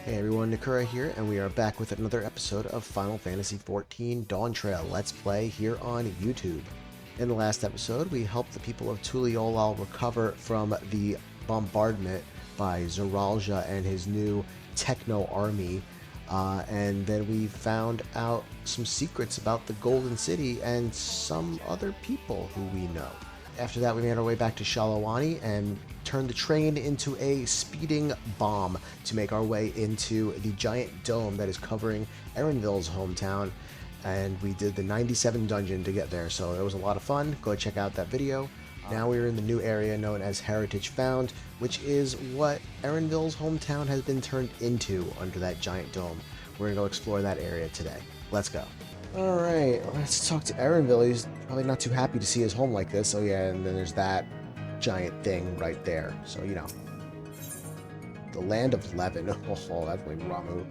Hey everyone, Nakura here, and we are back with another episode of Final Fantasy XIV Dawntrail Let's Play here on YouTube. In the last episode, we helped the people of Tuliolal recover from the bombardment by Zoralja and his new techno army, and then we found out some secrets about the Golden City and some other people who we know. After that, we made our way back to Yyasulani and turned the train into a speeding bomb to make our way into the giant dome that is covering Erenville's hometown. And we did the 97 dungeon to get there, so it was a lot of fun. Go check out that video. Now we're in the new area known as Heritage Found, which is what Erenville's hometown has been turned into under that giant dome. We're going to go explore that area today. Let's go. Alright, let's talk to Erenville. He's probably not too happy to see his home like this. Oh yeah, and then there's that giant thing right there. So, you know. The Land of Levin. Oh, that's like Ramu.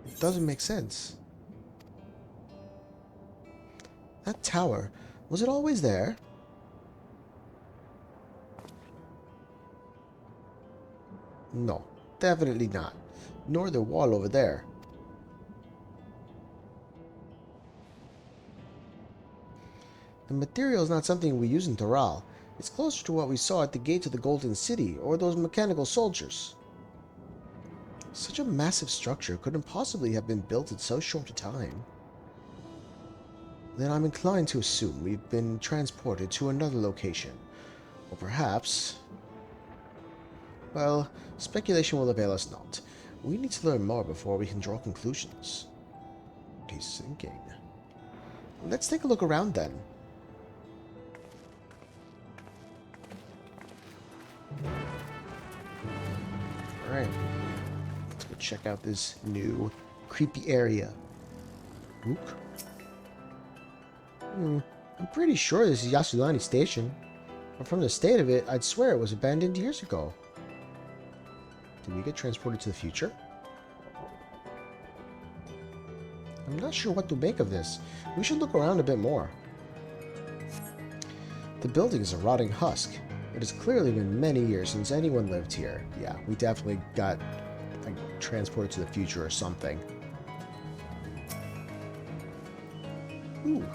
It doesn't make sense. That tower, was it always there? No, definitely not. Nor the wall over there. The material is not something we use in Toral. It's closer to what we saw at the gate to the Golden City, or those mechanical soldiers. Such a massive structure couldn't possibly have been built in so short a time. Then I'm inclined to assume we've been transported to another location. Or perhaps... well, speculation will avail us not. We need to learn more before we can draw conclusions. What he's thinking. Let's take a look around then. Alright. Let's go check out this new creepy area. Wuk? I'm pretty sure this is Yyasulani Station. But from the state of it, I'd swear it was abandoned years ago. Did we get transported to the future? I'm not sure what to make of this. We should look around a bit more. The building is a rotting husk. It has clearly been many years since anyone lived here. Yeah, we definitely got like, transported to the future or something. Ooh.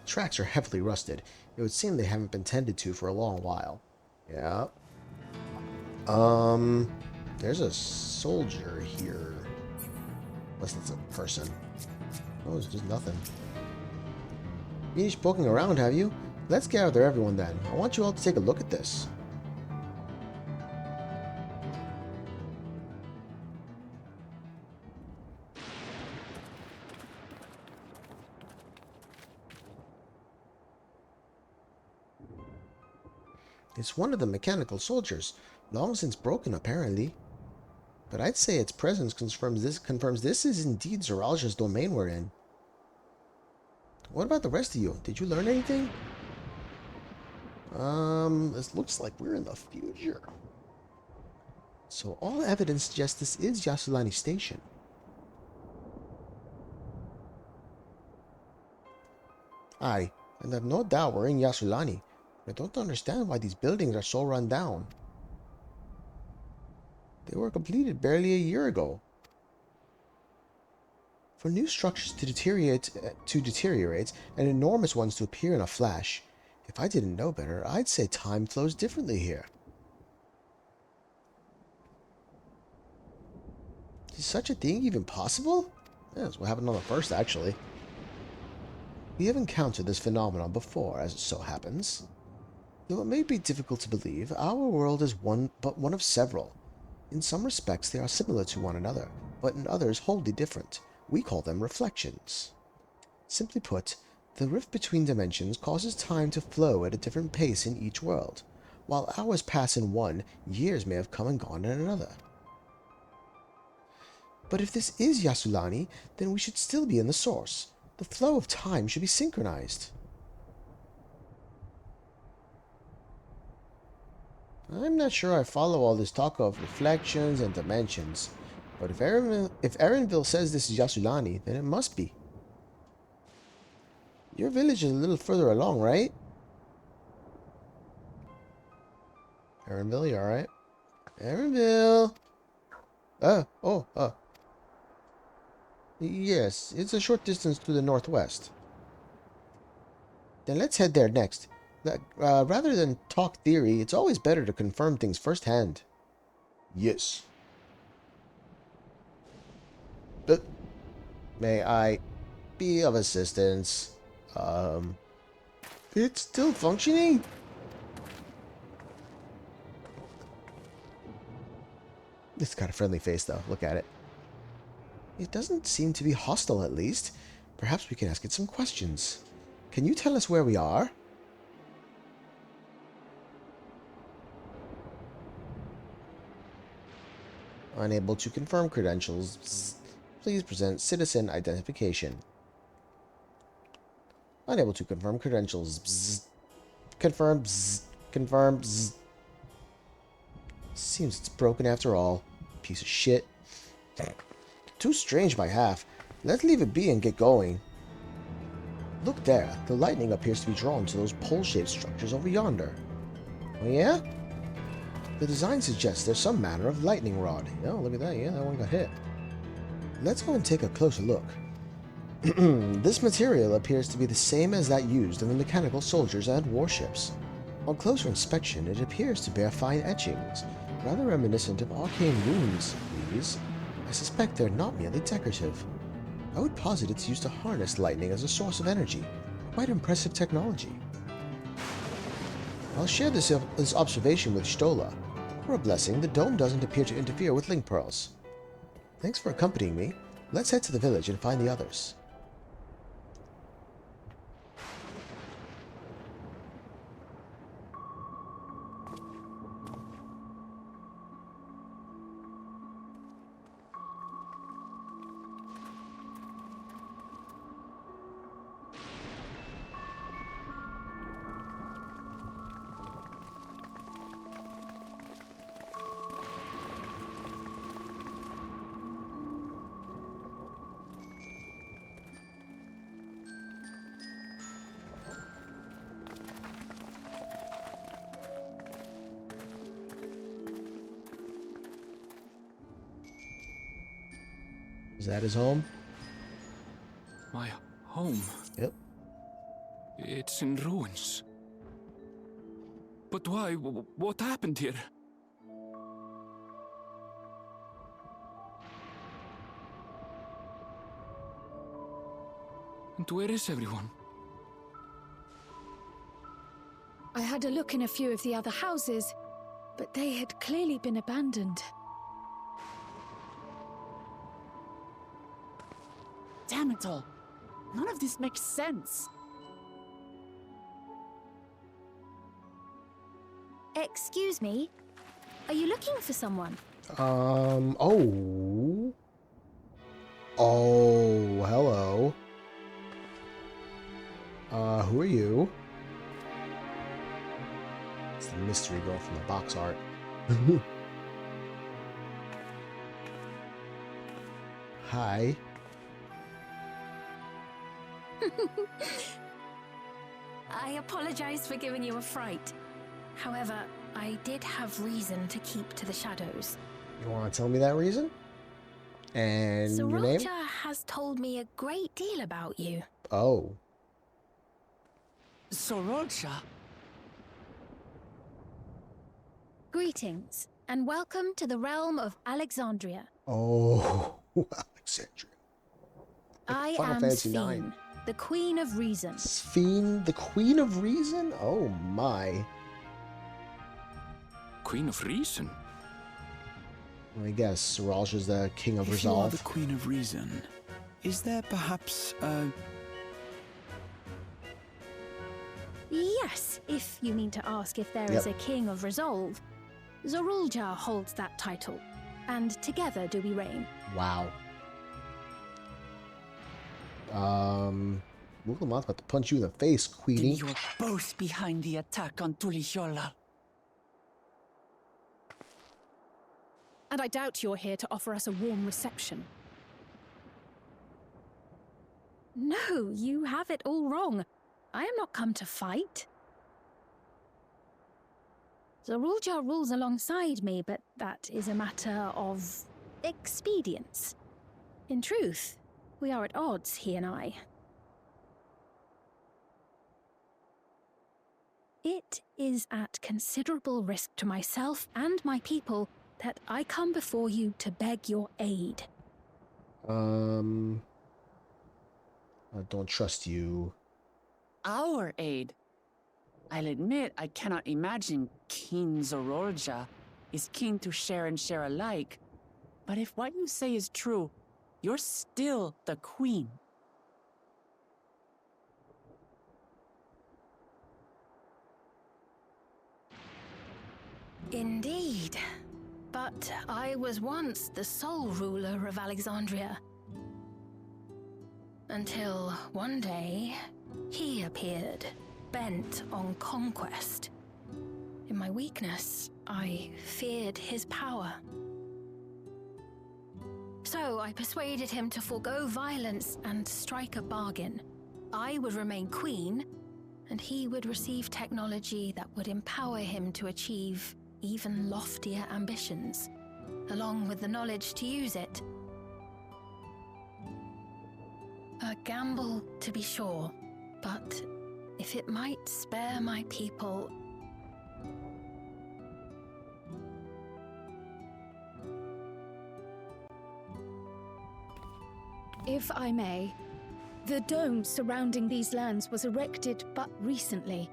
Tracks are heavily rusted. It would seem they haven't been tended to for a long while. Yeah. There's a soldier here. Unless that's a person. Oh, it's just nothing. Finished poking around, have you? Let's gather everyone then. I want you all to take a look at this. It's one of the mechanical soldiers, long since broken apparently. But I'd say its presence confirms this is indeed Zoralja's domain we're in. What about the rest of you? Did you learn anything? This looks like we're in the future. So all evidence suggests this is Yyasulani Station. Aye, and I've no doubt we're in Yyasulani. I don't understand why these buildings are so run down. They were completed barely a year ago. For new structures to deteriorate and enormous ones to appear in a flash, if I didn't know better, I'd say time flows differently here. Is such a thing even possible? Yeah, that's what happened on the first, actually. We have encountered this phenomenon before, as it so happens. Though it may be difficult to believe, our world is but one of several. In some respects they are similar to one another, but in others wholly different. We call them reflections. Simply put, the rift between dimensions causes time to flow at a different pace in each world. While hours pass in one, years may have come and gone in another. But if this is Yyasulani, then we should still be in the source. The flow of time should be synchronized. I'm not sure I follow all this talk of reflections and dimensions. But if Erenville says this is Yyasulani, then it must be. Your village is a little further along, right? Erenville, you alright? Erenville! Yes, it's a short distance to the northwest. Then let's head there next. Rather than talk theory, it's always better to confirm things firsthand. Yes. But may I be of assistance? It's still functioning? It's got a friendly face, though. Look at it. It doesn't seem to be hostile, at least. Perhaps we can ask it some questions. Can you tell us where we are? Unable to confirm credentials. Bzz. Please present citizen identification. Unable to confirm credentials. Bzz. Confirm. Bzz. Confirm. Bzz. Seems it's broken after all. Piece of shit. Too strange by half. Let's leave it be and get going. Look there. The lightning appears to be drawn to those pole-shaped structures over yonder. Oh yeah? The design suggests there's some manner of lightning rod. Oh, look at that. Yeah, that one got hit. Let's go and take a closer look. This material appears to be the same as that used in the mechanical soldiers and warships. On closer inspection, it appears to bear fine etchings, rather reminiscent of arcane runes. These, I suspect they're not merely decorative. I would posit it's used to harness lightning as a source of energy. Quite impressive technology. I'll share this observation with Stola. For a blessing, the dome doesn't appear to interfere with link pearls. Thanks for accompanying me. Let's head to the village and find the others. Is that his home? My home? Yep. It's in ruins. But why? What happened here? And where is everyone? I had a look in a few of the other houses, but they had clearly been abandoned. Damn it all. None of this makes sense. Excuse me? Are you looking for someone? Oh. Oh, hello. Who are you? It's the mystery girl from the box art. Hi. I apologize for giving you a fright. However, I did have reason to keep to the shadows. You want to tell me that reason? And your name? Sorolcha has told me a great deal about you. Oh. Sorolcha? Greetings, and welcome to the realm of Alexandria. Oh, Alexandria. I Final am Fantasy Sphene, IX. the Queen of Reason. Sphene, the Queen of Reason? Oh my. Queen of Reason? I guess Sorolcha's the King of If you are Resolve. the Queen of Reason, is there perhaps a... Yes, if you mean to ask if there is a King of Resolve. Zorulja holds that title, and together do we reign. Wow. Wuk Lamat's about to punch you in the face, Then Queenie. you're both behind the attack on Tulishola. And I doubt you're here to offer us a warm reception. No, you have it all wrong. I am not come to fight. Zorulja rules alongside me, but that is a matter of expedience. In truth, we are at odds, he and I. It is at considerable risk to myself and my people that I come before you to beg your aid. I don't trust you. Our aid? I'll admit I cannot imagine King Zorolja is keen to share and share alike. But if what you say is true, you're still the queen. Indeed. But I was once the sole ruler of Alexandria. Until one day, he appeared, bent on conquest. In my weakness, I feared his power. So I persuaded him to forego violence and strike a bargain. I would remain queen, and he would receive technology that would empower him to achieve even loftier ambitions, along with the knowledge to use it. A gamble, to be sure, but if it might spare my people... If I may, the dome surrounding these lands was erected but recently.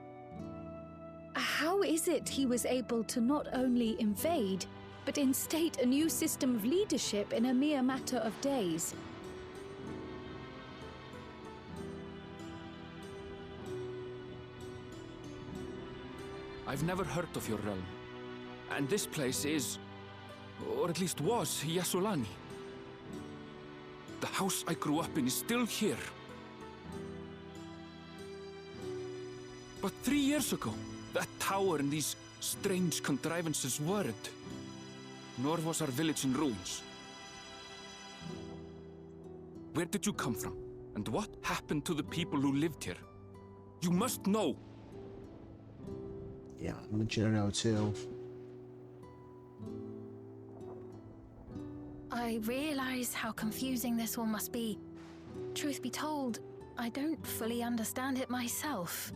How is it he was able to not only invade, but instate a new system of leadership in a mere matter of days? I've never heard of your realm. And this place is, or at least was, Yyasulani. The house I grew up in is still here. But 3 years ago, that tower and these strange contrivances weren't. Nor was our village in ruins. Where did you come from? And what happened to the people who lived here? You must know! Yeah, I'm gonna know too. I realize how confusing this all must be. Truth be told, I don't fully understand it myself.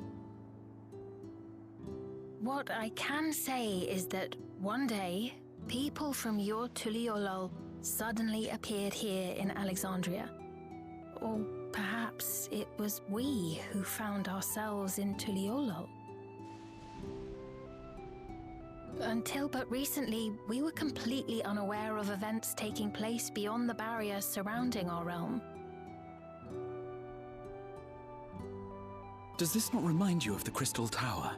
What I can say is that one day, people from your Tuliolol suddenly appeared here in Alexandria. Or perhaps it was we who found ourselves in Tuliolol. Until but recently, we were completely unaware of events taking place beyond the barriers surrounding our realm. Does this not remind you of the Crystal Tower?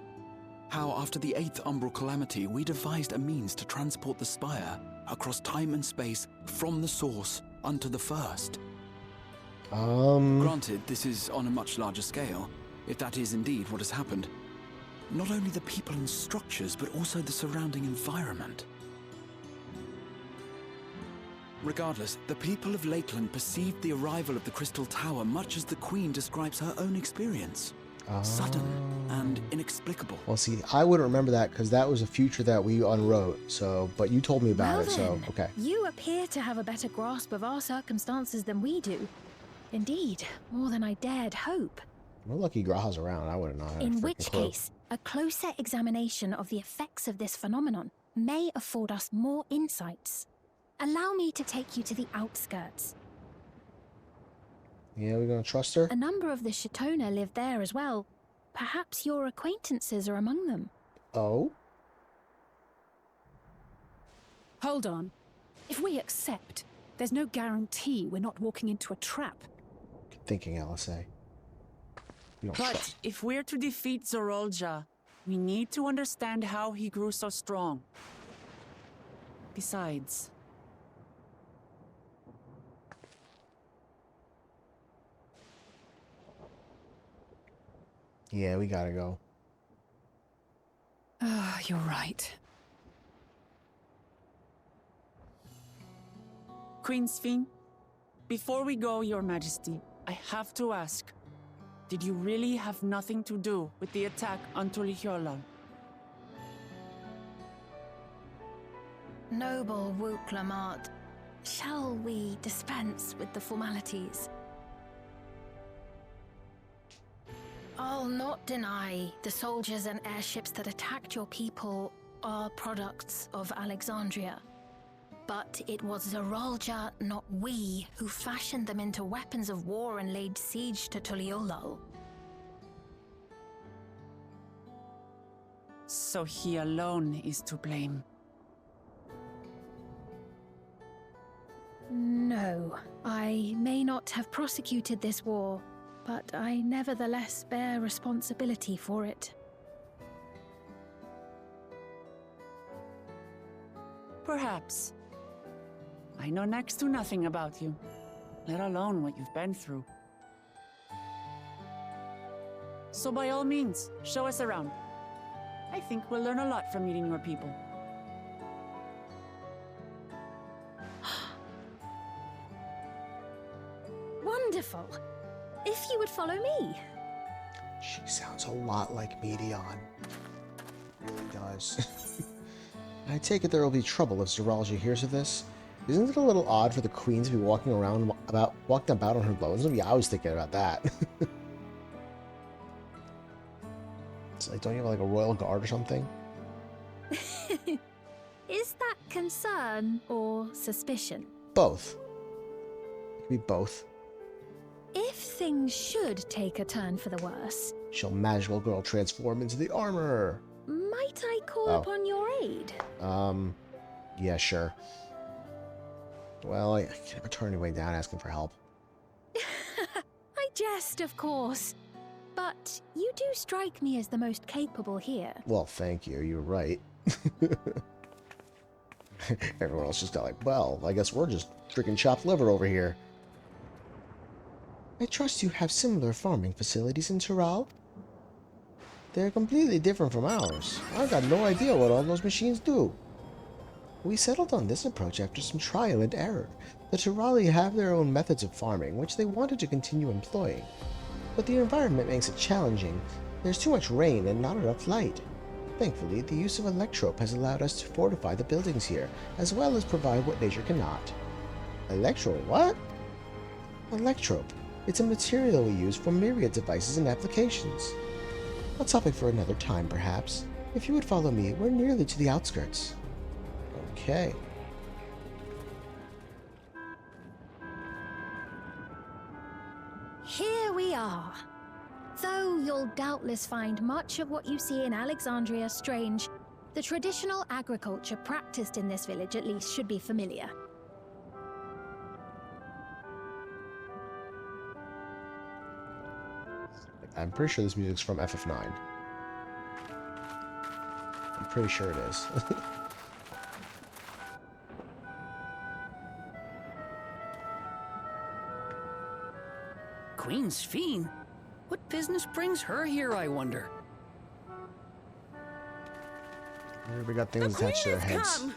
How after the 8th Umbral Calamity, we devised a means to transport the Spire across time and space from the source unto the first. Granted, this is on a much larger scale, if that is indeed what has happened. Not only the people and structures, but also the surrounding environment. Regardless, the people of Lakeland perceived the arrival of the Crystal Tower much as the Queen describes her own experience. Sudden and inexplicable. Well, see, I wouldn't remember that because that was a future that we unwrote. So, but you told me about it, so okay. You appear to have a better grasp of our circumstances than we do. Indeed, more than I dared hope. Well, lucky Graha's around. I wouldn't know. In which case, a closer examination of the effects of this phenomenon may afford us more insights. Allow me to take you to the outskirts. Yeah, we're gonna trust her? A number of the Shatona live there as well. Perhaps your acquaintances are among them. Oh? Hold on. If we accept, there's no guarantee we're not walking into a trap. Good thinking, LSA. But if we're to defeat Zorolja, we need to understand how he grew so strong. Besides... Yeah, we gotta go. You're right. Queen Sphene, before we go, Your Majesty, I have to ask, did you really have nothing to do with the attack on Tulihyolol? Noble Wuk Lamat, shall we dispense with the formalities? I'll not deny the soldiers and airships that attacked your people are products of Alexandria. But it was Zoralja, not we, who fashioned them into weapons of war and laid siege to Tuliolol. So he alone is to blame. No, I may not have prosecuted this war, but I nevertheless bear responsibility for it. Perhaps. I know next to nothing about you, let alone what you've been through. So by all means, show us around. I think we'll learn a lot from meeting your people. Wonderful. If you would follow me. She sounds a lot like Medion. Really does. I take it there will be trouble if Zoralja hears of this. Isn't it a little odd for the queen to be walking about on her loans? I was thinking about that. It's like, don't you have like a royal guard or something? Is that concern or suspicion? Both. It could be both. If things should take a turn for the worse, Shall magical girl transform into the armor? might I call upon your aid? Yeah, sure. Well, I can't ever turn anybody down asking for help. I jest, of course. But you do strike me as the most capable here. Well, thank you. You're right. Everyone else just got like, well, I guess we're just drinking chopped liver over here. I trust you have similar farming facilities in Tural? They're completely different from ours. I've got no idea what all those machines do. We settled on this approach after some trial and error. The Turali have their own methods of farming, which they wanted to continue employing. But the environment makes it challenging. There's too much rain and not enough light. Thankfully, the use of electrope has allowed us to fortify the buildings here, as well as provide what nature cannot. Electrope? What? Electrope. It's a material we use for myriad devices and applications. A topic for another time, perhaps. If you would follow me, we're nearly to the outskirts. Okay. Here we are. Though you'll doubtless find much of what you see in Alexandria strange, the traditional agriculture practiced in this village at least should be familiar. I'm pretty sure this music's from FF9. I'm pretty sure it is. Queen Sphene? What business brings her here, I wonder? We got things attached to their heads. Come!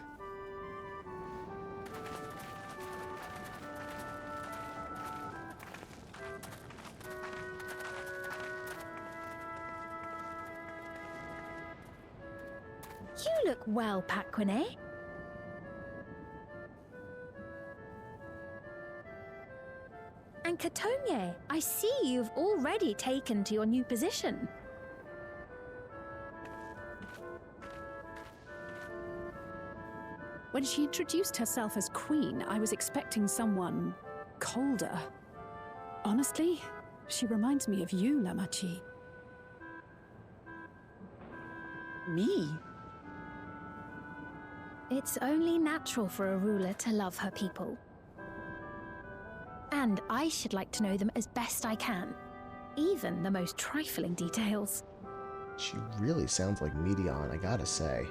You look well, Paquine. And Katonye, I see you've already taken to your new position. When she introduced herself as queen, I was expecting someone colder. Honestly, she reminds me of you, Lamachi. Me? It's only natural for a ruler to love her people. And I should like to know them as best I can, even the most trifling details. She really sounds like Medion, I gotta say.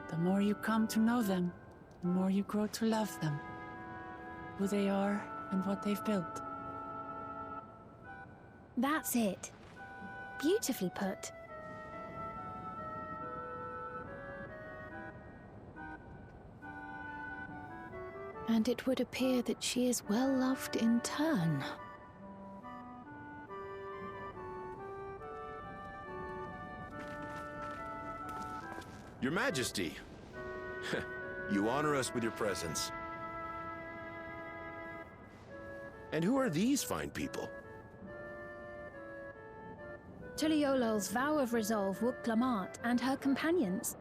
The more you come to know them, the more you grow to love them. Who they are and what they've built. That's it. Beautifully put. And it would appear that she is well loved in turn. Your Majesty, you honor us with your presence. And who are these fine people? Tuliolol's vow of resolve, Wuk Lamat, and her companions.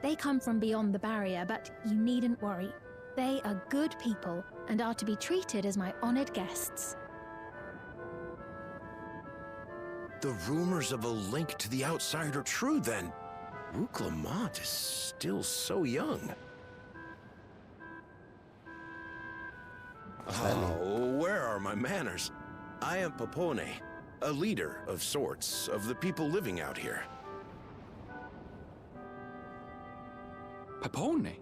They come from beyond the barrier, but you needn't worry. They are good people and are to be treated as my honored guests. The rumors of a link to the outside are true, then. Wuk Lamat is still so young. Oh, where are my manners? I am Popone, a leader of sorts of the people living out here. Popone?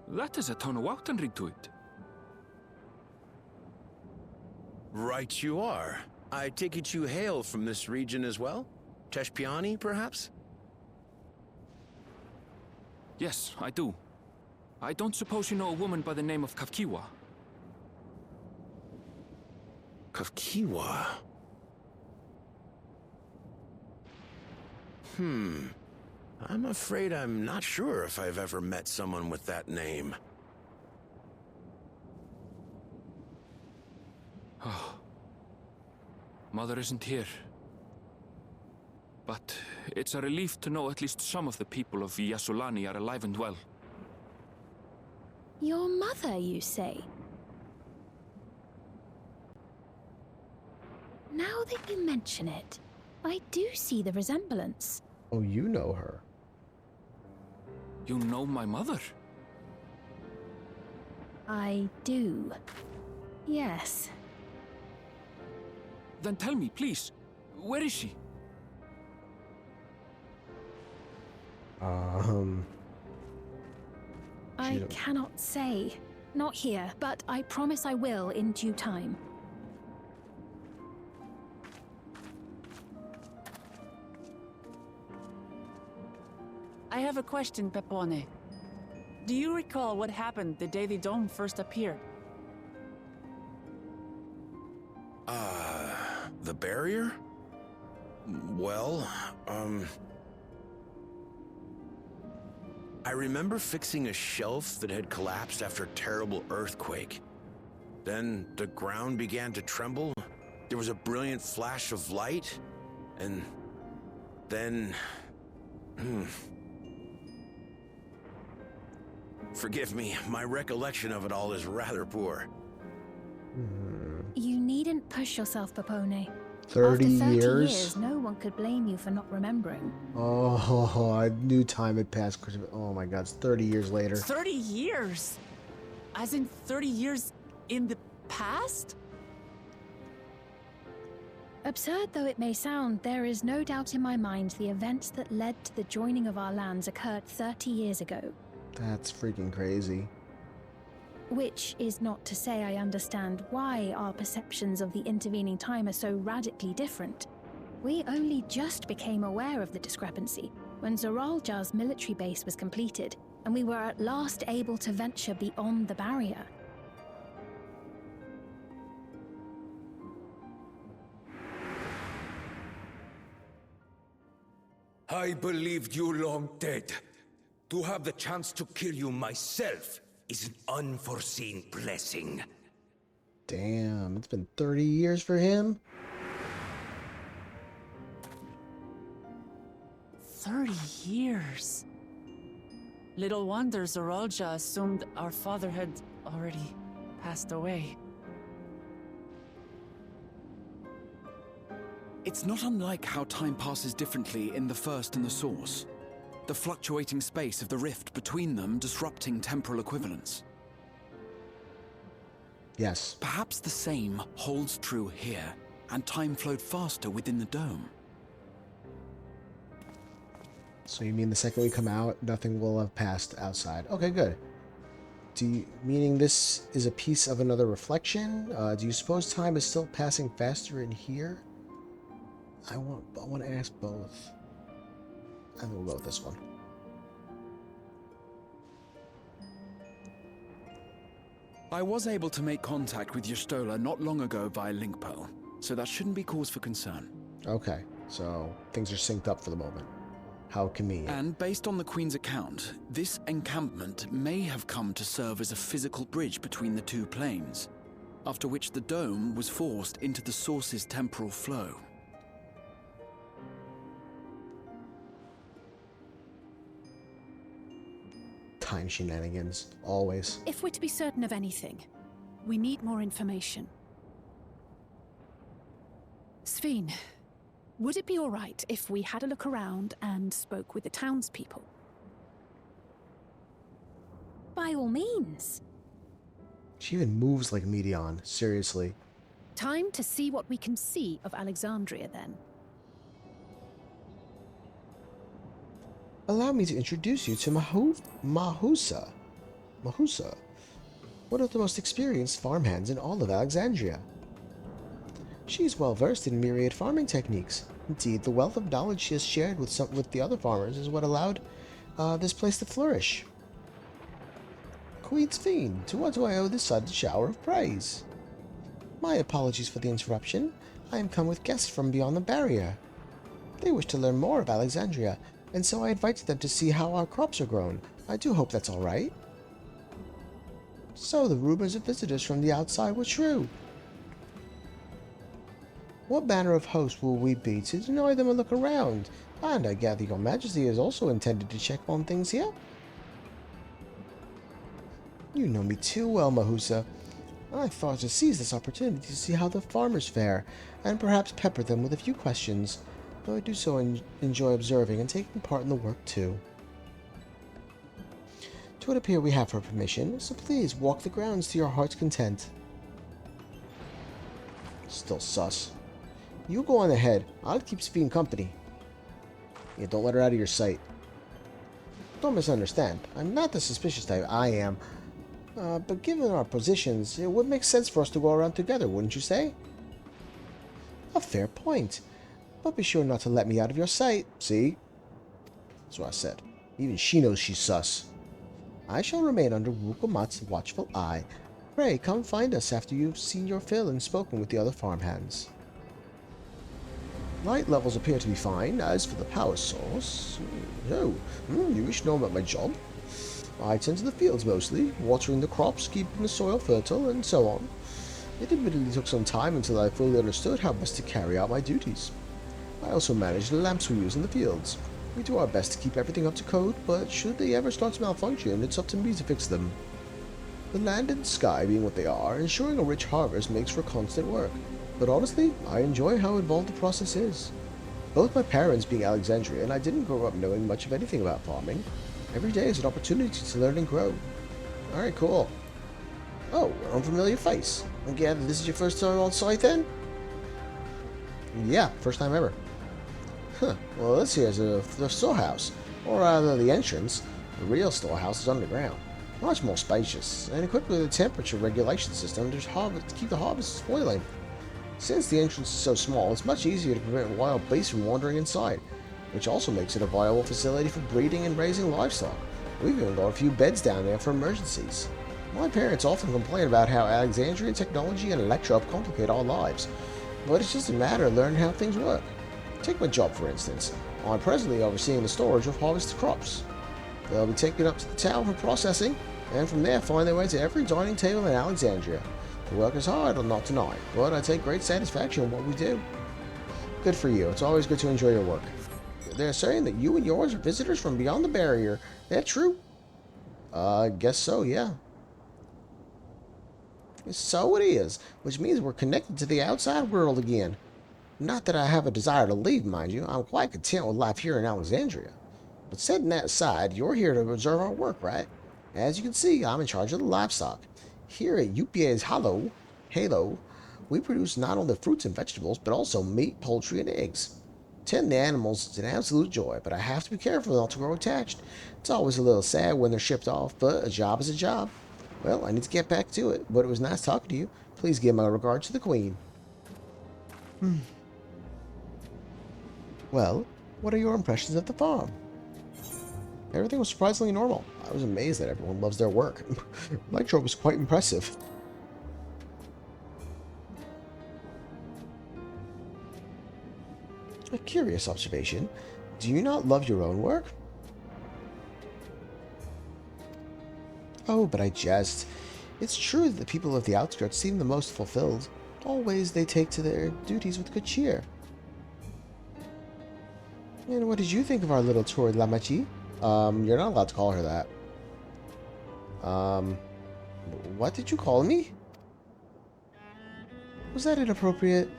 That is a Tonawautan ring to it. Right you are. I take it you hail from this region as well? Teshpiani, perhaps? Yes, I do. I don't suppose you know a woman by the name of Kafkiwa? Kafkiwa? I'm afraid I'm not sure if I've ever met someone with that name. Oh. Mother isn't here. But it's a relief to know at least some of the people of Yyasulani are alive and well. Your mother, you say? Now that you mention it, I do see the resemblance. Oh, you know her. You know my mother? I do. Yes. Then tell me, please, where is she? I cannot say. Not here, but I promise I will in due time. I have a question, Pepone. Do you recall what happened the day the dome first appeared? The barrier? Well, I remember fixing a shelf that had collapsed after a terrible earthquake. Then the ground began to tremble. There was a brilliant flash of light, and then... Forgive me, my recollection of it all is rather poor. You needn't push yourself, Popone. 30 After 30 years? years, no one could blame you for not remembering. Oh, I knew time had passed. Oh my god, it's 30 years later. 30 years? As in 30 years in the past? Absurd though it may sound, there is no doubt in my mind the events that led to the joining of our lands occurred 30 years ago. That's freaking crazy. Which is not to say I understand why our perceptions of the intervening time are so radically different. We only just became aware of the discrepancy when Zoralja's military base was completed, and we were at last able to venture beyond the barrier. I believed you long dead. To have the chance to kill you myself is an unforeseen blessing. Damn, it's been 30 years for him? 30 years. Little wonder Zoralja assumed our father had already passed away. It's not unlike how time passes differently in the First and the Source. The fluctuating space of the rift between them disrupting temporal equivalence. Yes. Perhaps the same holds true here, and time flowed faster within the dome. So you mean the second we come out, nothing will have passed outside. Okay, good. Meaning this is a piece of another reflection? Do you suppose time is still passing faster in here? I want to ask both. I will go with this one. I was able to make contact with Y'shtola not long ago via link pearl, so that shouldn't be cause for concern. Okay, so things are synced up for the moment. How convenient. And based on the Queen's account, this encampment may have come to serve as a physical bridge between the two planes, after which the dome was forced into the source's temporal flow. Time shenanigans, always. If we're to be certain of anything, we need more information. Sveen, would it be all right if we had a look around and spoke with the townspeople? By all means. She even moves like Medion, seriously. Time to see what we can see of Alexandria, then. Allow me to introduce you to Mahusa. Mahusa, one of the most experienced farmhands in all of Alexandria. She is well versed in myriad farming techniques. Indeed, the wealth of knowledge she has shared with the other farmers is what allowed this place to flourish. Queen Sveen, to what do I owe this sudden shower of praise? My apologies for the interruption. I am come with guests from beyond the barrier. They wish to learn more of Alexandria, and so I invited them to see how our crops are grown. I do hope that's all right. So the rumors of visitors from the outside were true. What manner of host will we be to deny them a look around? And I gather your majesty is also intended to check on things here? You know me too well, Mahusa. I thought to seize this opportunity to see how the farmers fare, and perhaps pepper them with a few questions, though I do so enjoy observing and taking part in the work too. It would appear we have her permission, so please walk the grounds to your heart's content. Still sus. You go on ahead. I'll keep Sveen company. Yeah, don't let her out of your sight. Don't misunderstand. I'm not the suspicious type. I am. But given our positions, it would make sense for us to go around together, wouldn't you say? A fair point. But be sure not to let me out of your sight. See? That's what I said. Even she knows she's sus. I shall remain under Wuk Lamat's watchful eye. Pray, come find us after you've seen your fill and spoken with the other farmhands. Light levels appear to be fine. As for the power source... you wish to know about my job? I tend to the fields mostly, watering the crops, keeping the soil fertile, and so on. It admittedly took some time until I fully understood how best to carry out my duties. I also manage the lamps we use in the fields. We do our best to keep everything up to code, but should they ever start to malfunction, it's up to me to fix them. The land and sky being what they are, ensuring a rich harvest makes for constant work. But honestly, I enjoy how involved the process is. Both my parents being Alexandrian, I didn't grow up knowing much of anything about farming. Every day is an opportunity to learn and grow. Alright, cool. Oh, an unfamiliar face. I gather this is your first time on site then? Yeah, first time ever. Huh, well this here is the storehouse, or rather the entrance. The real storehouse is underground. Much more spacious, and equipped with a temperature regulation system to keep the harvest from spoiling. Since the entrance is so small, it's much easier to prevent wild beasts from wandering inside, which also makes it a viable facility for breeding and raising livestock. We've even got a few beds down there for emergencies. My parents often complain about how Alexandrian technology and Electro complicate our lives, but it's just a matter of learning how things work. Take my job for instance. I'm presently overseeing the storage of harvested crops. They'll be taken up to the town for processing, and from there find their way to every dining table in Alexandria. The work is hard, I'll not deny, but I take great satisfaction in what we do. Good for you. It's always good to enjoy your work. They're saying that you and yours are visitors from beyond the barrier. That true? I guess so, yeah. So it is, which means we're connected to the outside world again. Not that I have a desire to leave, mind you. I'm quite content with life here in Alexandria. But setting that aside, you're here to observe our work, right? As you can see, I'm in charge of the livestock. Here at UPA's Halo, we produce not only fruits and vegetables, but also meat, poultry, and eggs. Tending the animals is an absolute joy, but I have to be careful not to grow attached. It's always a little sad when they're shipped off, but a job is a job. Well, I need to get back to it, but it was nice talking to you. Please give my regards to the Queen. Well, what are your impressions of the farm? Everything was surprisingly normal. I was amazed that everyone loves their work. Electro was quite impressive. A curious observation. Do you not love your own work? Oh, but I jest. It's true that the people of the outskirts seem the most fulfilled. Always they take to their duties with good cheer. And what did you think of our little tour, Lamachi? You're not allowed to call her that. What did you call me? Was that inappropriate?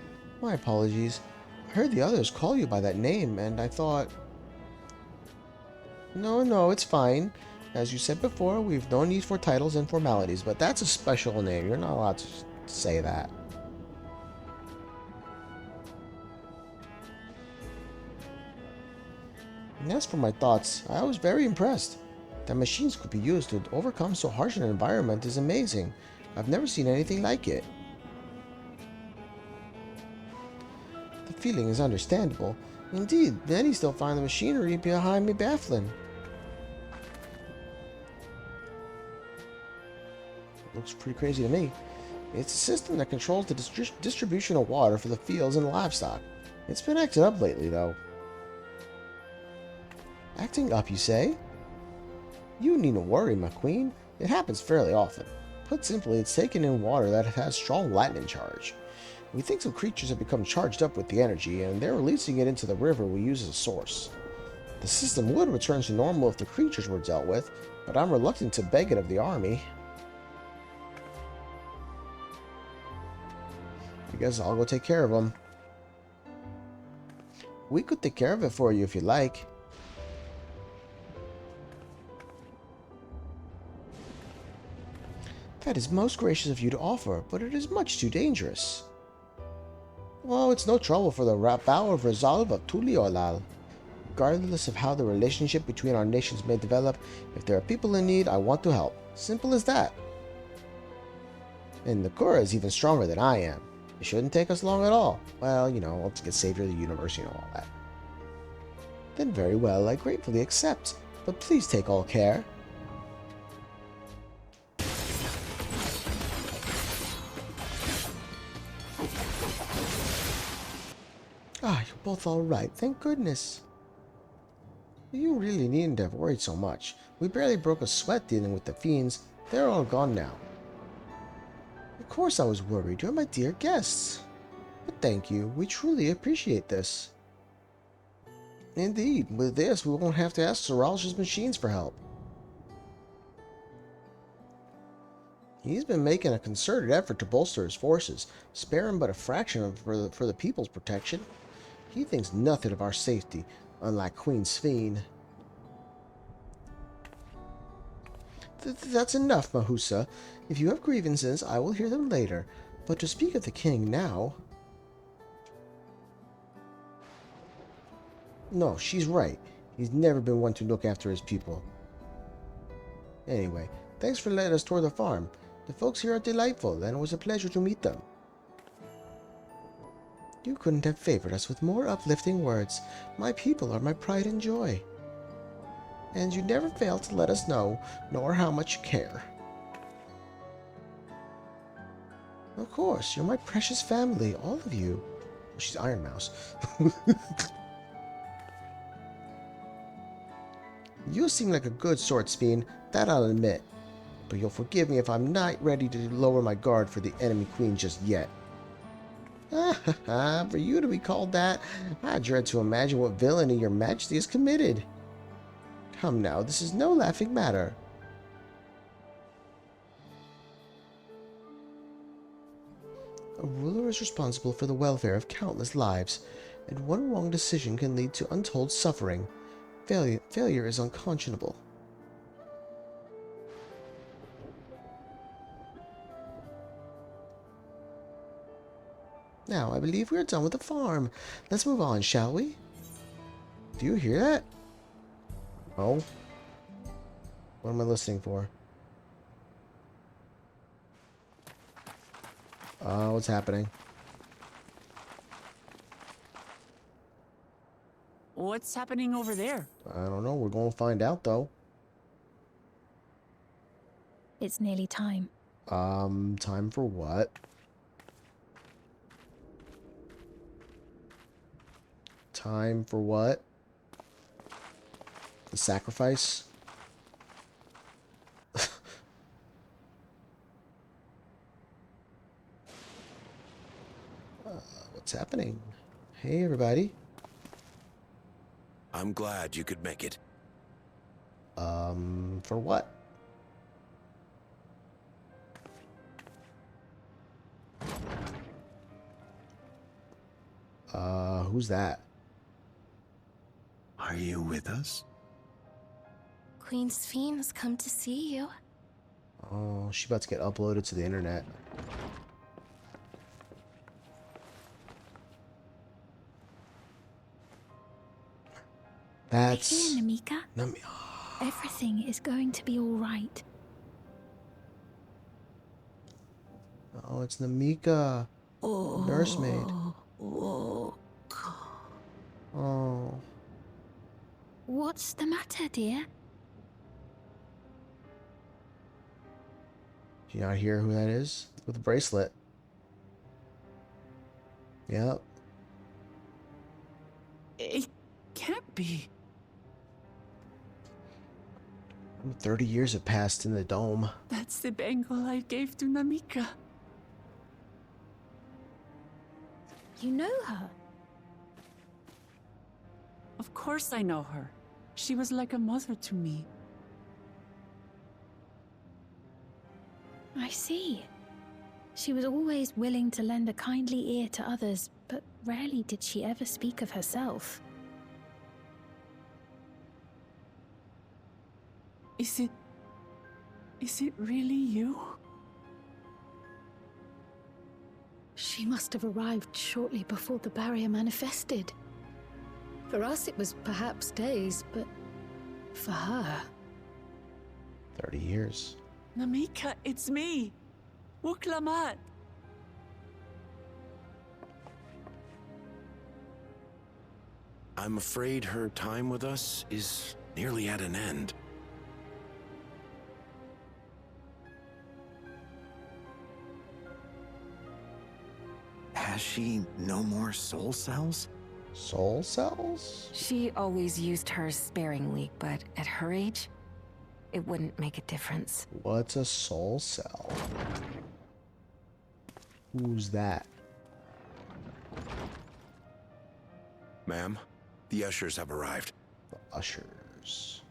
My apologies. I heard the others call you by that name, and I thought... No, it's fine. As you said before, we've no need for titles and formalities, but that's a special name. You're not allowed to say that. And as for my thoughts, I was very impressed. That machines could be used to overcome so harsh an environment is amazing. I've never seen anything like it. The feeling is understandable. Indeed, many still find the machinery behind me baffling. Looks pretty crazy to me. It's a system that controls the distribution of water for the fields and livestock. It's been acting up lately, though. Acting up, you say? You needn't worry, my queen. It happens fairly often. Put simply, it's taken in water that has strong lightning charge. We think some creatures have become charged up with the energy, and they're releasing it into the river we use as a source. The system would return to normal if the creatures were dealt with, but I'm reluctant to beg it of the army. I guess I'll go take care of them. We could take care of it for you if you like. That is most gracious of you to offer, but it is much too dangerous. Well, it's no trouble for the vow of resolve of Tuliolal. Regardless of how the relationship between our nations may develop, if there are people in need, I want to help. Simple as that. And Nakura is even stronger than I am. It shouldn't take us long at all. Well, you know, let's get Savior of the Universe, you know, all that. Then very well, I gratefully accept. But please take all care. Ah, you're both all right. Thank goodness. You really needn't have worried so much. We barely broke a sweat dealing with the fiends. They're all gone now. Of course I was worried. You're my dear guests. But thank you. We truly appreciate this. Indeed. With this, we won't have to ask Soralja's machines for help. He's been making a concerted effort to bolster his forces, sparing but a fraction for the people's protection. He thinks nothing of our safety, unlike Queen Sphene. That's enough, Mahusa. If you have grievances, I will hear them later. But to speak of the king now... No, she's right. He's never been one to look after his people. Anyway, thanks for letting us tour the farm. The folks here are delightful, and it was a pleasure to meet them. You couldn't have favored us with more uplifting words. My people are my pride and joy. And you never fail to let us know, nor how much you care. Of course, you're my precious family, all of you. She's Iron Mouse. You seem like a good sort, Sphene, that I'll admit. But you'll forgive me if I'm not ready to lower my guard for the enemy queen just yet. For you to be called that, I dread to imagine what villainy your majesty has committed. Come now, this is no laughing matter. A ruler is responsible for the welfare of countless lives, and one wrong decision can lead to untold suffering. Failure is unconscionable. Now, I believe we are done with the farm. Let's move on, shall we? Do you hear that? Oh? What am I listening for? What's happening? What's happening over there? I don't know. We're going to find out, though. It's nearly time. Time for what? Time for what? The sacrifice? What's happening? Hey, everybody. I'm glad you could make it. For what? Who's that? Are you with us? Queen Sphene has come to see you. Oh, she's about to get uploaded to the internet. That's... Here, Namika. Everything is going to be all right. Oh, it's Namika. Nursemaid. Oh. What's the matter, dear? Do you not hear who that is? With the bracelet. Yep. It can't be. 30 years have passed in the dome. That's the bangle I gave to Namika. You know her? Of course I know her. She was like a mother to me. I see. She was always willing to lend a kindly ear to others, but rarely did she ever speak of herself. Is it really you? She must have arrived shortly before the barrier manifested. For us, it was perhaps days, but for her... 30 years. Namika, it's me! Wuk Lamat! I'm afraid her time with us is nearly at an end. Has she no more soul cells? Soul cells? She always used hers sparingly, but at her age, it wouldn't make a difference. What's a soul cell? Who's that? Ma'am, the ushers have arrived. The ushers.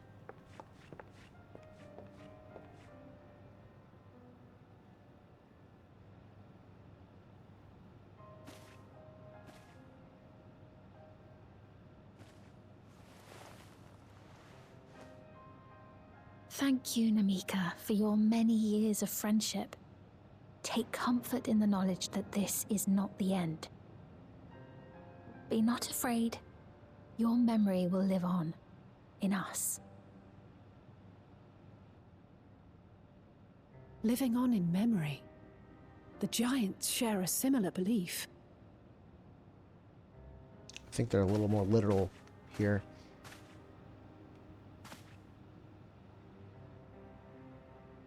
Thank you, Namika, for your many years of friendship. Take comfort in the knowledge that this is not the end. Be not afraid. Your memory will live on, in us. Living on in memory. The giants share a similar belief. I think they're a little more literal here.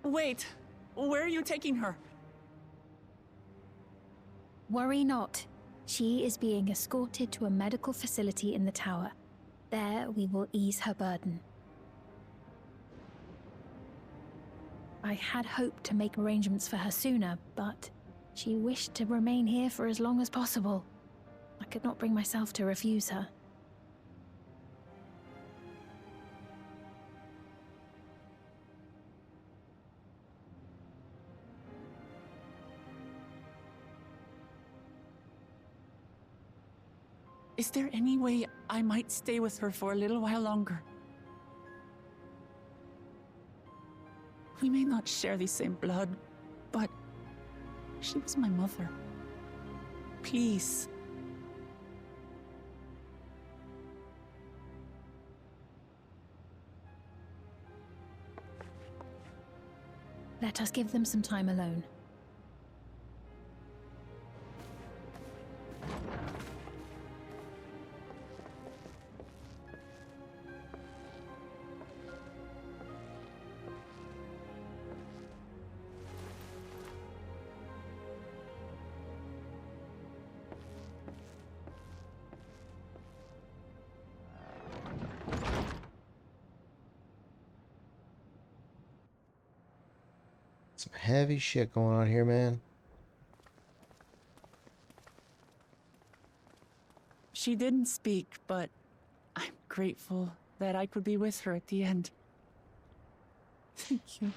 Wait, where are you taking her? Worry not. She is being escorted to a medical facility in the tower. There we will ease her burden. I had hoped to make arrangements for her sooner, but she wished to remain here for as long as possible. I could not bring myself to refuse her. Is there any way I might stay with her for a little while longer? We may not share the same blood, but she was my mother. Please. Let us give them some time alone. Some heavy shit going on here, man. She didn't speak, but I'm grateful that I could be with her at the end. Thank you.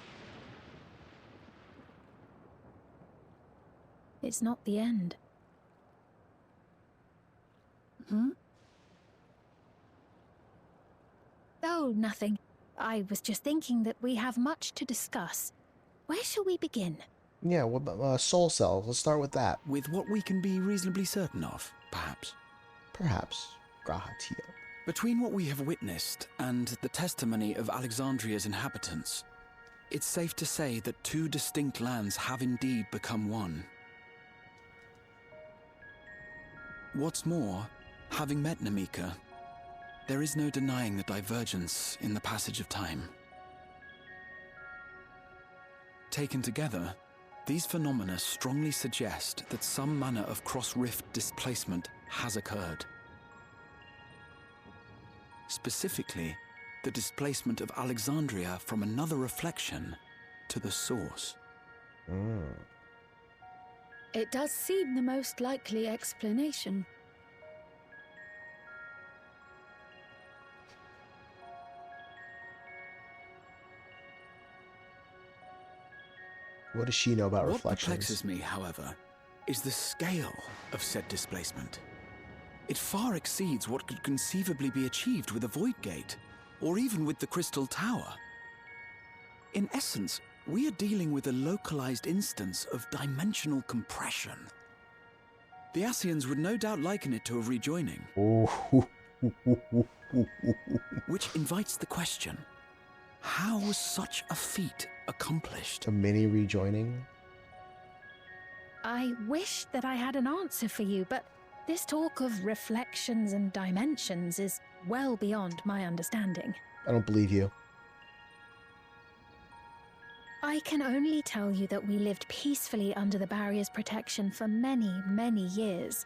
It's not the end. Hmm? Oh, nothing. I was just thinking that we have much to discuss. Where shall we begin? Yeah, what about soul cells? Let's start with that. With what we can be reasonably certain of, perhaps. Perhaps. Grahatio. Between what we have witnessed and the testimony of Alexandria's inhabitants, it's safe to say that two distinct lands have indeed become one. What's more, having met Namika, there is no denying the divergence in the passage of time. Taken together, these phenomena strongly suggest that some manner of cross-rift displacement has occurred. Specifically, the displacement of Alexandria from another reflection to the source. It does seem the most likely explanation. What does she know about What reflections? perplexes me, however, is the scale of said displacement. It far exceeds what could conceivably be achieved with a void gate, or even with the Crystal Tower. In essence, we are dealing with a localized instance of dimensional compression. The Ascians would no doubt liken it to a rejoining. Which invites the question, how was such a feat accomplished? A mini rejoining? I wish that I had an answer for you, but this talk of reflections and dimensions is well beyond my understanding. I don't believe you. I can only tell you that we lived peacefully under the barrier's protection for many, many years,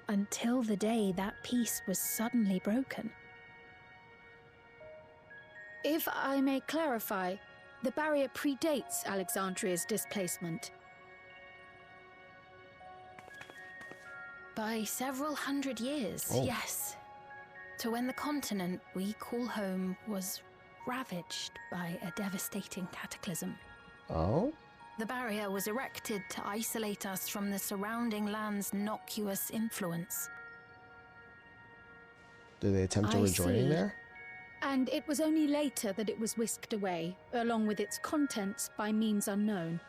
until the day that peace was suddenly broken. If I may clarify, the barrier predates Alexandria's displacement. By several hundred years, yes. To when the continent we call home was ravaged by a devastating cataclysm. Oh? The barrier was erected to isolate us from the surrounding land's noxious influence. Did they attempt a rejoining there? And it was only later that it was whisked away, along with its contents, by means unknown.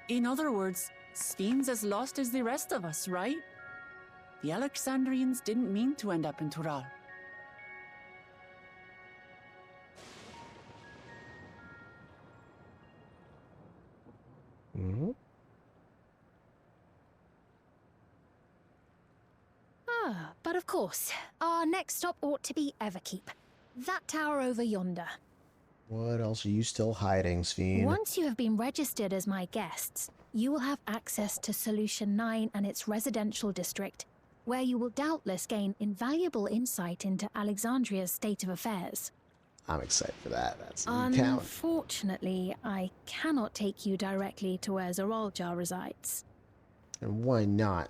In other words, Sphinx as lost as the rest of us, right? The Alexandrians didn't mean to end up in Tural. Mm-hmm. But of course, our next stop ought to be Everkeep. That tower over yonder. What else are you still hiding, Sphene? Once you have been registered as my guests, you will have access to Solution 9 and its residential district, where you will doubtless gain invaluable insight into Alexandria's state of affairs. I'm excited for that. That's an account. Unfortunately, I cannot take you directly to where Zoraljar resides. And why not?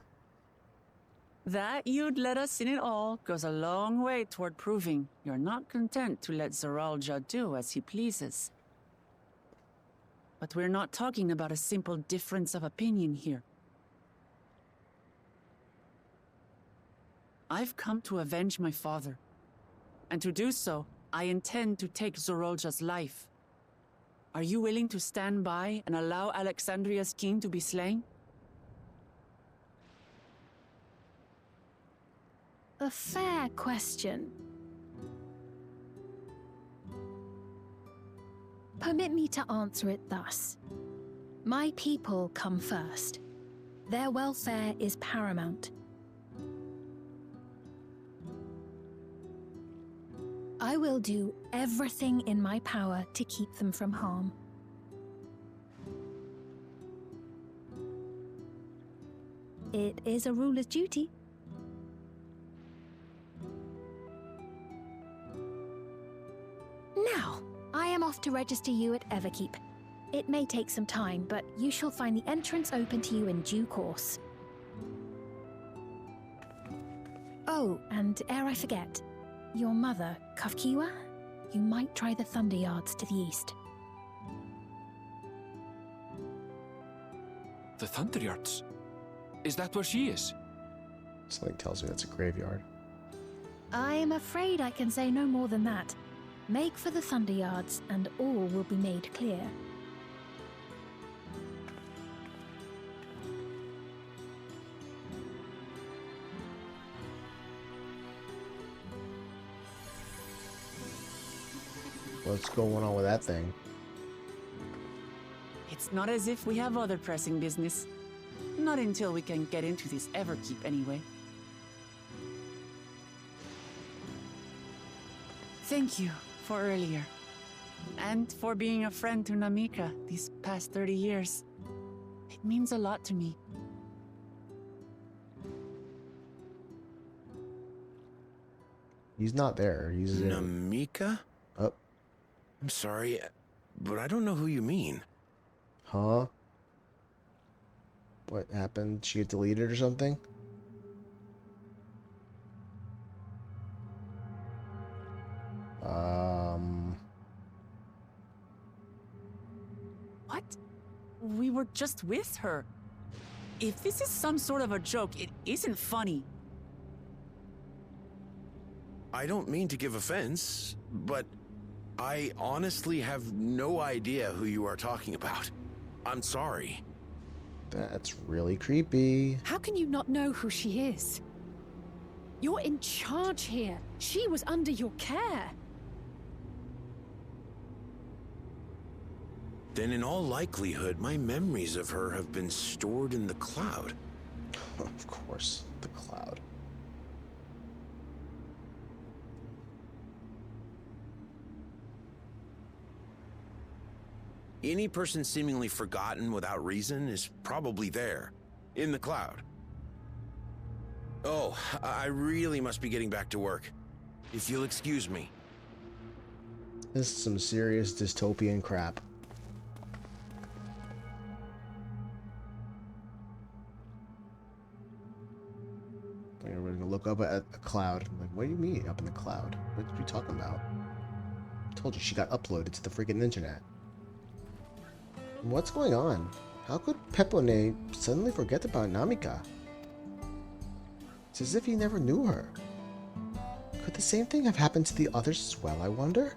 That you'd let us in it all goes a long way toward proving you're not content to let Zoralja do as he pleases. But we're not talking about a simple difference of opinion here. I've come to avenge my father. And to do so, I intend to take Zoralja's life. Are you willing to stand by and allow Alexandria's king to be slain? A fair question. Permit me to answer it thus. My people come first. Their welfare is paramount. I will do everything in my power to keep them from harm. It is a ruler's duty. Now, I am off to register you at Everkeep. It may take some time, but you shall find the entrance open to you in due course. Oh, and ere I forget, your mother, Kafkiwa, you might try the Thunder Yards to the east. The Thunder Yards? Is that where she is? Something tells me that's a graveyard. I'm afraid I can say no more than that. Make for the Thunder Yards, and all will be made clear. What's going on with that thing? It's not as if we have other pressing business. Not until we can get into this Everkeep, anyway. Thank you for earlier. And for being a friend to Namika these past 30 years. It means a lot to me. He's not there. He's there. Namika? Oh. I'm sorry, but I don't know who you mean. Huh? What happened? She get deleted or something? What? We were just with her. If this is some sort of a joke, it isn't funny. I don't mean to give offense, but I honestly have no idea who you are talking about. I'm sorry. That's really creepy. How can you not know who she is? You're in charge here. She was under your care. Then in all likelihood, my memories of her have been stored in the cloud. Of course, the cloud. Any person seemingly forgotten without reason is probably there, in the cloud. Oh, I really must be getting back to work. If you'll excuse me. This is some serious dystopian crap. We're gonna look up at a cloud. I'm like, what do you mean up in the cloud? What are you talking about? I told you she got uploaded to the freaking internet. What's going on? How could Pepone suddenly forget about Namika? It's as if he never knew her. Could the same thing have happened to the others as well, I wonder?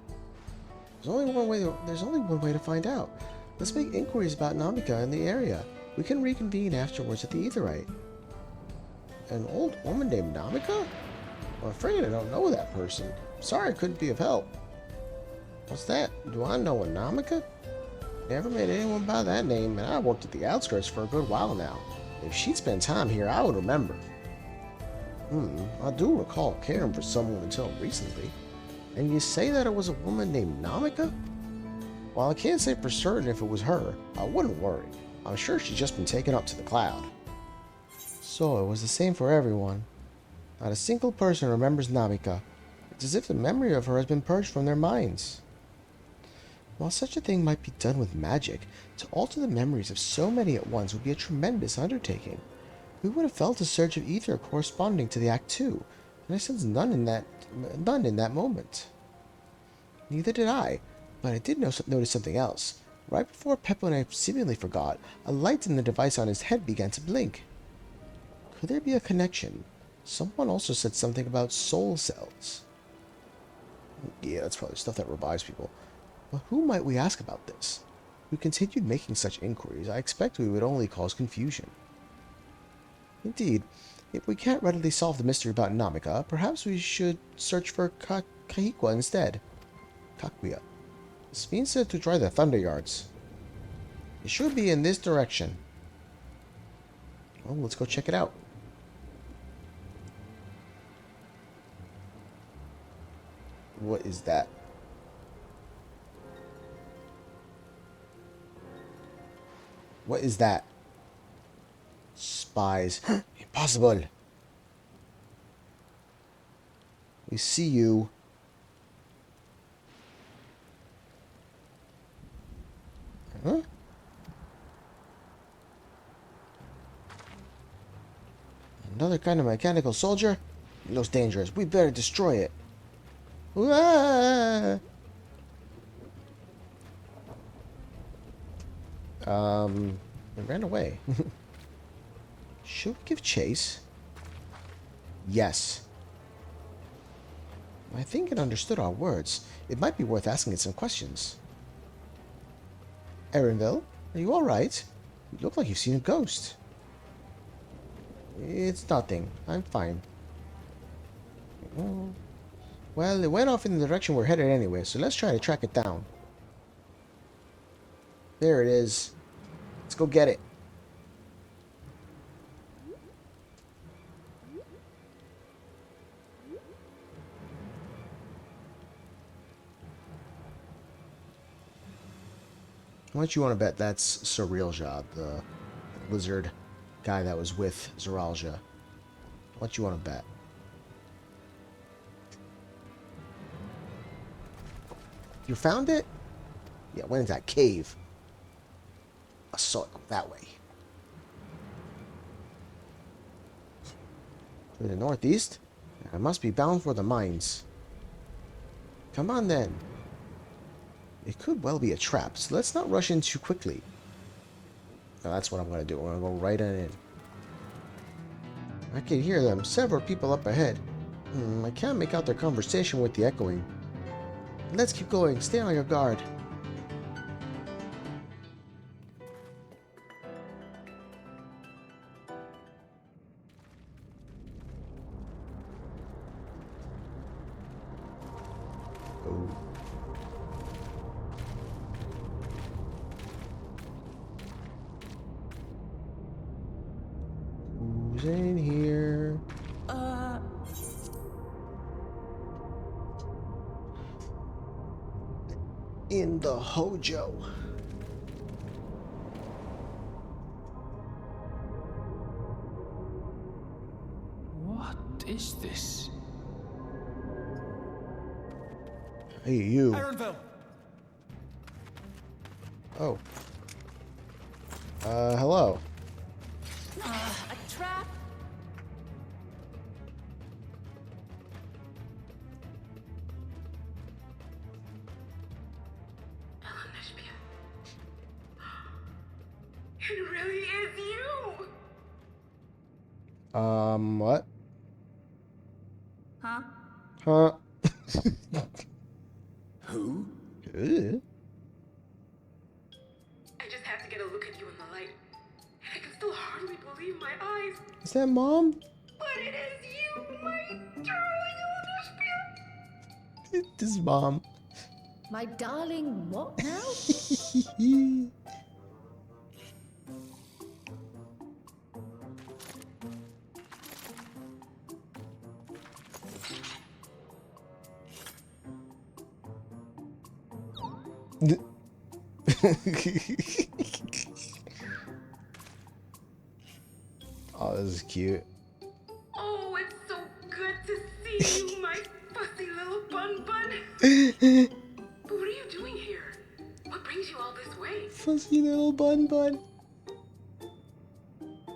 There's only one way to find out. Let's make inquiries about Namika in the area. We can reconvene afterwards at the Aetherite. An old woman named Namika? I'm afraid I don't know that person. Sorry I couldn't be of help. What's that? Do I know a Namika? Never met anyone by that name, and I worked at the outskirts for a good while now. If she'd spent time here, I would remember. I do recall caring for someone until recently. And you say that it was a woman named Namika? While I can't say for certain if it was her, I wouldn't worry. I'm sure she's just been taken up to the cloud. So it was the same for everyone. Not a single person remembers Namika. It's as if the memory of her has been purged from their minds. While such a thing might be done with magic, to alter the memories of so many at once would be a tremendous undertaking. We would have felt a surge of ether corresponding to the Act 2, and I sense none in that moment. Neither did I, but I did notice something else. Right before Pepone seemingly forgot, a light in the device on his head began to blink. Could there be a connection? Someone also said something about soul cells. Yeah, that's probably stuff that revives people. But who might we ask about this? If we continued making such inquiries, I expect we would only cause confusion. Indeed, if we can't readily solve the mystery about Namika, perhaps we should search for Kahikwa instead. Kakuya. This means to try the Thunder Yards. It should be in this direction. Well, let's go check it out. What is that? What is that? Spies. Impossible. We see you. Huh? Another kind of mechanical soldier? It looks dangerous. We better destroy it. It ran away. Should we give chase? Yes. I think it understood our words. It might be worth asking it some questions. Erenville, are you alright? You look like you've seen a ghost. It's nothing. I'm fine. Well, it went off in the direction we're headed anyway, so let's try to track it down. There it is. Let's go get it. How much you want to bet that's Surrealja, the lizard guy that was with Zeralja? What you want to bet? You found it? Yeah, went into that cave. I saw it that way. To the northeast? I must be bound for the mines. Come on then. It could well be a trap, so let's not rush in too quickly. Now that's what I'm going to do. I'm going to go right on in. I can hear them. Several people up ahead. I can't make out their conversation with the echoing. Let's keep going. Stay on your guard. Oh. Who's in here? In the Hojo. What is this? Hey, you. Erenville! Oh. Hello. A trap? It really is you! What? Huh? Huh? Who? I just had to get a look at you in the light. And I can still hardly believe my eyes. Is that Mom? But it is you, my darling Elderspiel! This is Mom. My darling, what now? Oh, this is cute. Oh, it's so good to see you, my fussy little bun bun. But what are you doing here? What brings you all this way? Fuzzy little bun bun.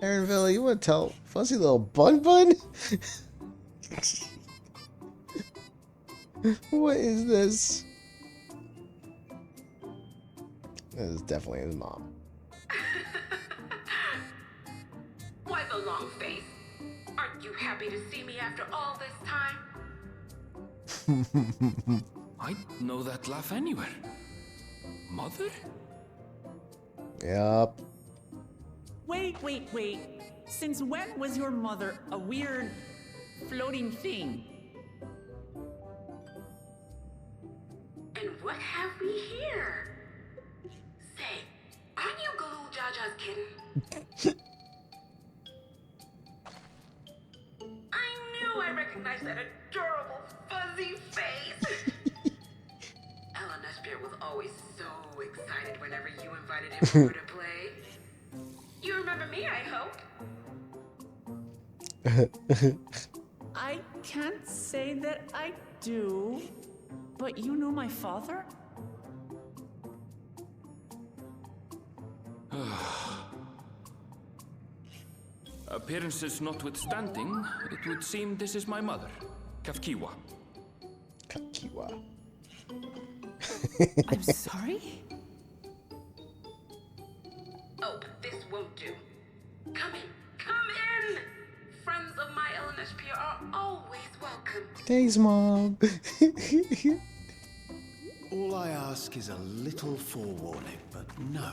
Erenville, you want to tell fuzzy little bun bun? What is this? This is definitely his mom. Why the long face? Aren't you happy to see me after all this time? I'd know that laugh anywhere. Mother? Yup. Wait. Since when was your mother a weird floating thing? And what have we here? Say, aren't you Galul Jaja's kitten? I knew I recognized that adorable fuzzy face. Elderspiel was always so excited whenever you invited him over to play. You remember me, I hope. I can't say that I do, but you know my father? Appearances notwithstanding, it would seem this is my mother, Kafkiwa. Kafkiwa. I'm sorry? Oh, this won't do. Come in, come in! Friends of my LNSP are always welcome. Thanks, Mom. All I ask is a little forewarning, but no.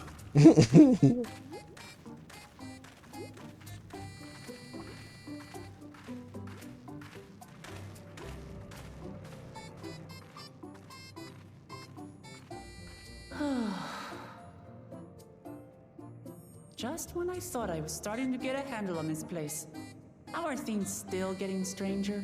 Just when I thought I was starting to get a handle on this place. How are things still getting stranger?